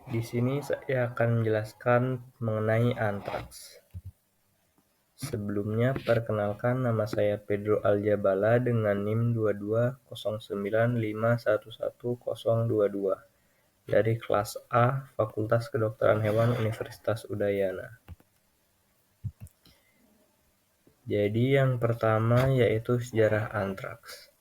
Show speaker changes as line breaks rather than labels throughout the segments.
Di sini saya akan menjelaskan mengenai antraks. Sebelumnya, perkenalkan nama saya Pedro Aljabala dengan NIM 2209511122 dari kelas A Fakultas Kedokteran Hewan Universitas Udayana. Jadi yang pertama yaitu sejarah antraks.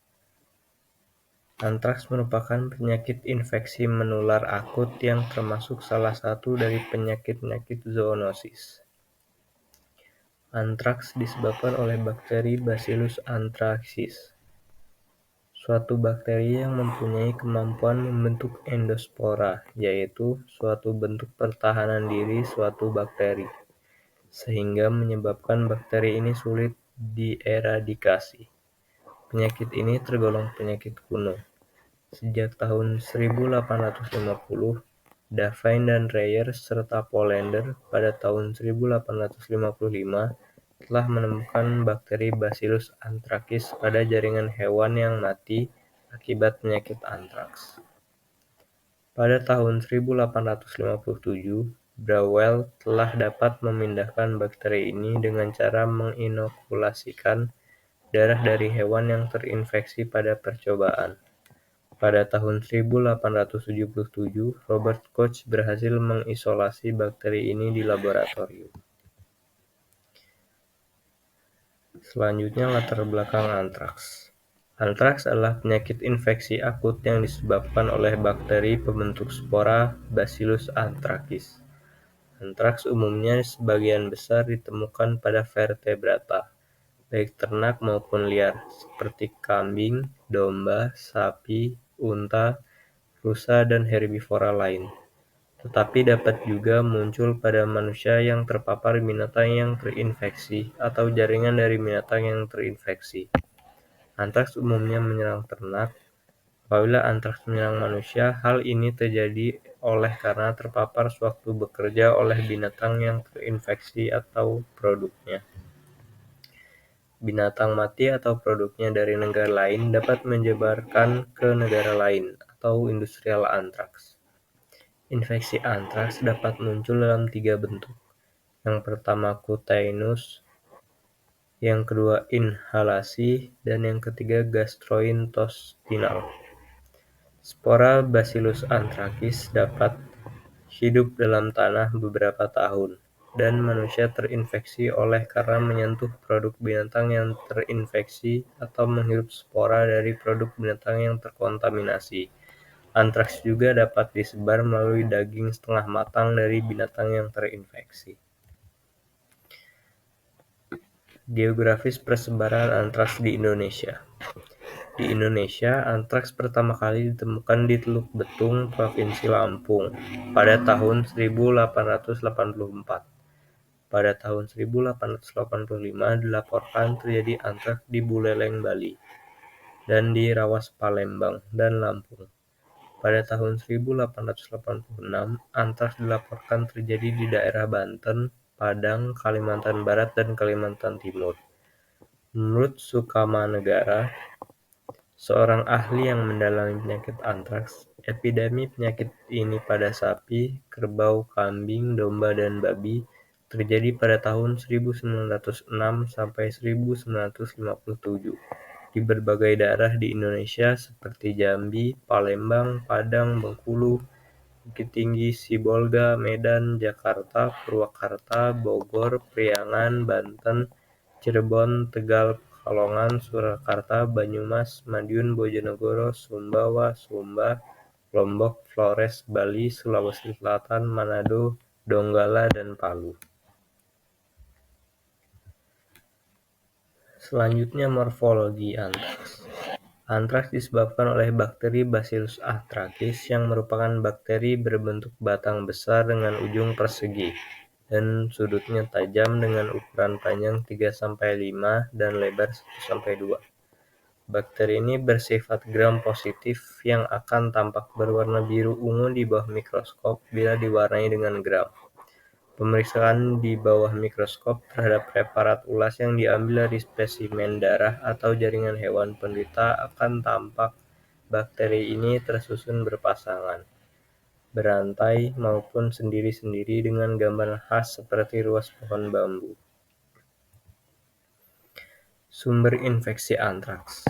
Antraks merupakan penyakit infeksi menular akut yang termasuk salah satu dari penyakit-penyakit zoonosis. Antraks disebabkan oleh bakteri Bacillus anthracis, suatu bakteri yang mempunyai kemampuan membentuk endospora, yaitu suatu bentuk pertahanan diri suatu bakteri, sehingga menyebabkan bakteri ini sulit dieradikasi. Penyakit ini tergolong penyakit kuno. Sejak tahun 1850, Davine dan Dreyer serta Pollander pada tahun 1855 telah menemukan bakteri Bacillus anthracis pada jaringan hewan yang mati akibat penyakit antraks. Pada tahun 1857, Brouwer telah dapat memindahkan bakteri ini dengan cara menginokulasikan darah dari hewan yang terinfeksi pada percobaan. Pada tahun 1877, Robert Koch berhasil mengisolasi bakteri ini di laboratorium. Selanjutnya, latar belakang antraks. Antraks adalah penyakit infeksi akut yang disebabkan oleh bakteri pembentuk spora Bacillus anthracis. Antraks umumnya sebagian besar ditemukan pada vertebrata, baik ternak maupun liar, seperti kambing, domba, sapi, unta, rusa, dan herbivora lain. Tetapi dapat juga muncul pada manusia yang terpapar binatang yang terinfeksi atau jaringan dari binatang yang terinfeksi. Antraks umumnya menyerang ternak. Apabila antraks menyerang manusia, hal ini terjadi oleh karena terpapar sewaktu bekerja oleh binatang yang terinfeksi atau produknya. Binatang mati atau produknya dari negara lain dapat menyebarkan ke negara lain atau industrial antraks. Infeksi antraks dapat muncul dalam 3 bentuk. Yang pertama cutaneous, yang kedua inhalasi, dan yang ketiga gastrointestinal. Spora Bacillus anthracis dapat hidup dalam tanah beberapa tahun, dan manusia terinfeksi oleh karena menyentuh produk binatang yang terinfeksi atau menghirup spora dari produk binatang yang terkontaminasi. Antraks juga dapat disebar melalui daging setengah matang dari binatang yang terinfeksi. Geografis persebaran antraks di Indonesia. Di Indonesia, antraks pertama kali ditemukan di Teluk Betung, Provinsi Lampung, pada tahun 1884. Pada tahun 1885 dilaporkan terjadi antraks di Buleleng, Bali, dan di Rawas, Palembang, dan Lampung. Pada tahun 1886, antraks dilaporkan terjadi di daerah Banten, Padang, Kalimantan Barat, dan Kalimantan Timur. Menurut Sukamanegara, seorang ahli yang mendalami penyakit antraks, epidemi penyakit ini pada sapi, kerbau, kambing, domba, dan babi terjadi pada tahun 1906 sampai 1957 di berbagai daerah di Indonesia seperti Jambi, Palembang, Padang, Bengkulu, Bukit Tinggi, Sibolga, Medan, Jakarta, Purwakarta, Bogor, Priangan, Banten, Cirebon, Tegal, Pekalongan, Surakarta, Banyumas, Madiun, Bojonegoro, Sumbawa, Sumba, Lombok, Flores, Bali, Sulawesi Selatan, Manado, Donggala, dan Palu. Selanjutnya, morfologi antraks. Antraks disebabkan oleh bakteri Bacillus anthracis yang merupakan bakteri berbentuk batang besar dengan ujung persegi dan sudutnya tajam dengan ukuran panjang 3-5 dan lebar 1-2. Bakteri ini bersifat gram-positif yang akan tampak berwarna biru ungu di bawah mikroskop bila diwarnai dengan gram. Pemeriksaan di bawah mikroskop terhadap preparat ulas yang diambil dari spesimen darah atau jaringan hewan penderita akan tampak bakteri ini tersusun berpasangan. berantai, maupun sendiri-sendiri dengan gambar khas seperti ruas pohon bambu. Sumber infeksi antraks.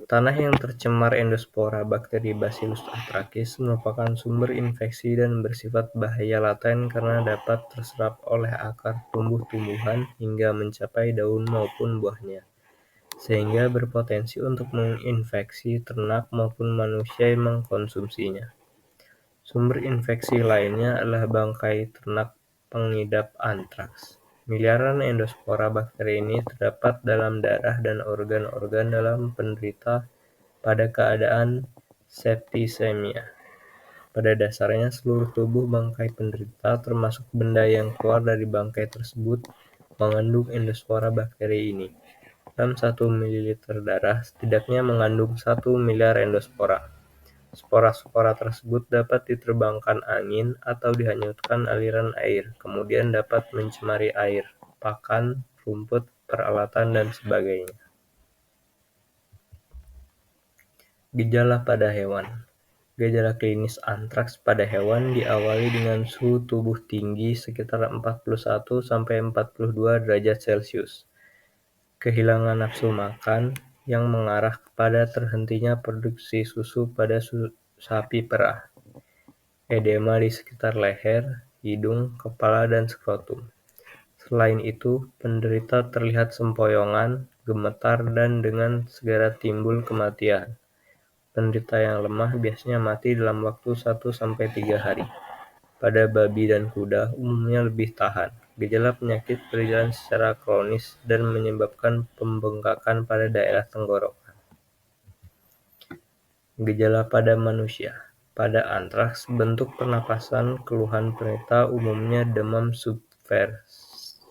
Tanah yang tercemar endospora bakteri Bacillus anthracis merupakan sumber infeksi dan bersifat bahaya laten karena dapat terserap oleh akar tumbuh-tumbuhan hingga mencapai daun maupun buahnya, sehingga berpotensi untuk menginfeksi ternak maupun manusia yang mengkonsumsinya. Sumber infeksi lainnya adalah bangkai ternak pengidap antraks. Miliaran endospora bakteri ini terdapat dalam darah dan organ-organ dalam penderita pada keadaan septisemia. Pada dasarnya, seluruh tubuh bangkai penderita, termasuk benda yang keluar dari bangkai tersebut, mengandung endospora bakteri ini. Dalam 1 ml darah, setidaknya mengandung 1 miliar endospora. Spora-spora tersebut dapat diterbangkan angin atau dihanyutkan aliran air, kemudian dapat mencemari air, pakan, rumput, peralatan, dan sebagainya. Gejala pada hewan. Gejala klinis antraks pada hewan diawali dengan suhu tubuh tinggi sekitar 41–42 derajat Celcius, kehilangan nafsu makan yang mengarah kepada terhentinya produksi susu pada sapi perah, edema di sekitar leher, hidung, kepala, dan skrotum. Selain itu, penderita terlihat sempoyongan, gemetar, dan dengan segera timbul kematian. Penderita yang lemah biasanya mati dalam waktu 1–3 hari. Pada babi dan kuda umumnya lebih tahan. Gejala penyakit berjalan secara kronis dan menyebabkan pembengkakan pada daerah tenggorokan. Gejala pada manusia. Pada antraks, bentuk pernapasan keluhan penderita umumnya demam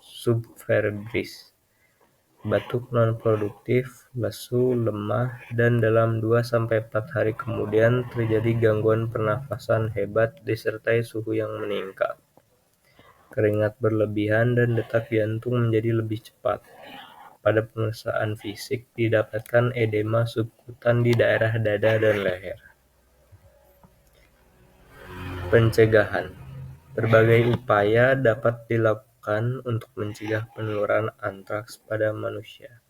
subfebris, batuk non-produktif, lesu, lemah, dan dalam 2–4 hari kemudian terjadi gangguan pernafasan hebat disertai suhu yang meningkat. Keringat berlebihan dan detak jantung menjadi lebih cepat. Pada pemeriksaan fisik didapatkan edema subkutan di daerah dada dan leher. Pencegahan. Berbagai upaya dapat dilakukan untuk mencegah penularan antraks pada manusia.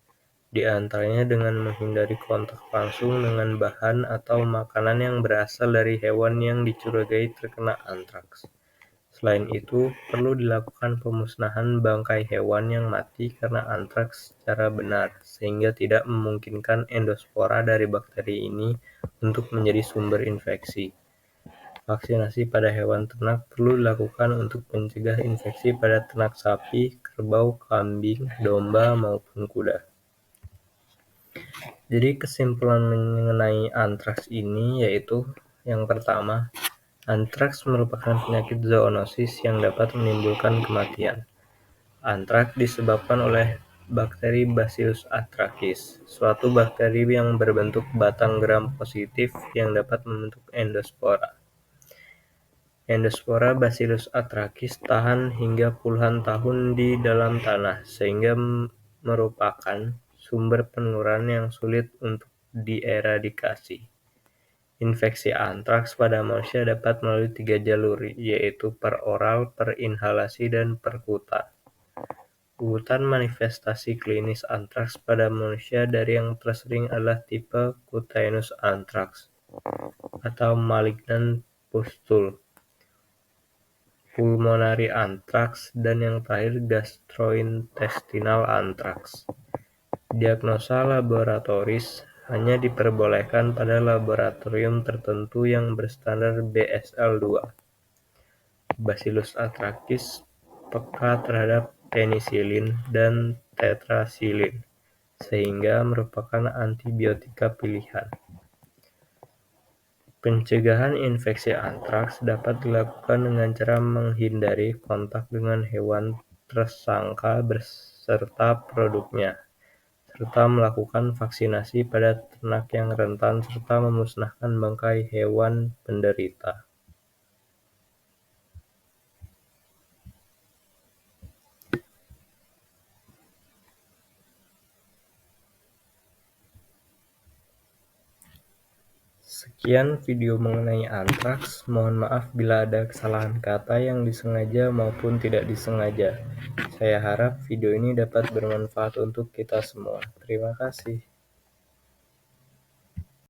Di antaranya dengan menghindari kontak langsung dengan bahan atau makanan yang berasal dari hewan yang dicurigai terkena antraks. Selain itu, perlu dilakukan pemusnahan bangkai hewan yang mati karena antraks secara benar, sehingga tidak memungkinkan endospora dari bakteri ini untuk menjadi sumber infeksi. Vaksinasi pada hewan ternak perlu dilakukan untuk mencegah infeksi pada ternak sapi, kerbau, kambing, domba, maupun kuda. Jadi kesimpulan mengenai antraks ini yaitu yang pertama, antraks merupakan penyakit zoonosis yang dapat menimbulkan kematian. Antraks disebabkan oleh bakteri Bacillus anthracis, suatu bakteri yang berbentuk batang gram positif yang dapat membentuk endospora. Endospora Bacillus anthracis tahan hingga puluhan tahun di dalam tanah, sehingga merupakan sumber penularan yang sulit untuk dieradikasi. Infeksi antraks pada manusia dapat melalui 3 jalur, yaitu per oral, per inhalasi, dan perkutan. Urutan manifestasi klinis antraks pada manusia dari yang tersering adalah tipe cutaneous anthrax atau malignant pustule, pulmonary anthrax, dan yang terakhir gastrointestinal anthrax. Diagnosa laboratoris hanya diperbolehkan pada laboratorium tertentu yang berstandar BSL-2. Bacillus anthracis peka terhadap penisilin dan tetrasilin, sehingga merupakan antibiotika pilihan. Pencegahan infeksi antraks dapat dilakukan dengan cara menghindari kontak dengan hewan tersangka beserta produknya, serta melakukan vaksinasi pada ternak yang rentan serta memusnahkan bangkai hewan penderita. Sekian video mengenai antraks. Mohon maaf bila ada kesalahan kata yang disengaja maupun tidak disengaja. Saya harap video ini dapat bermanfaat untuk kita semua. Terima kasih.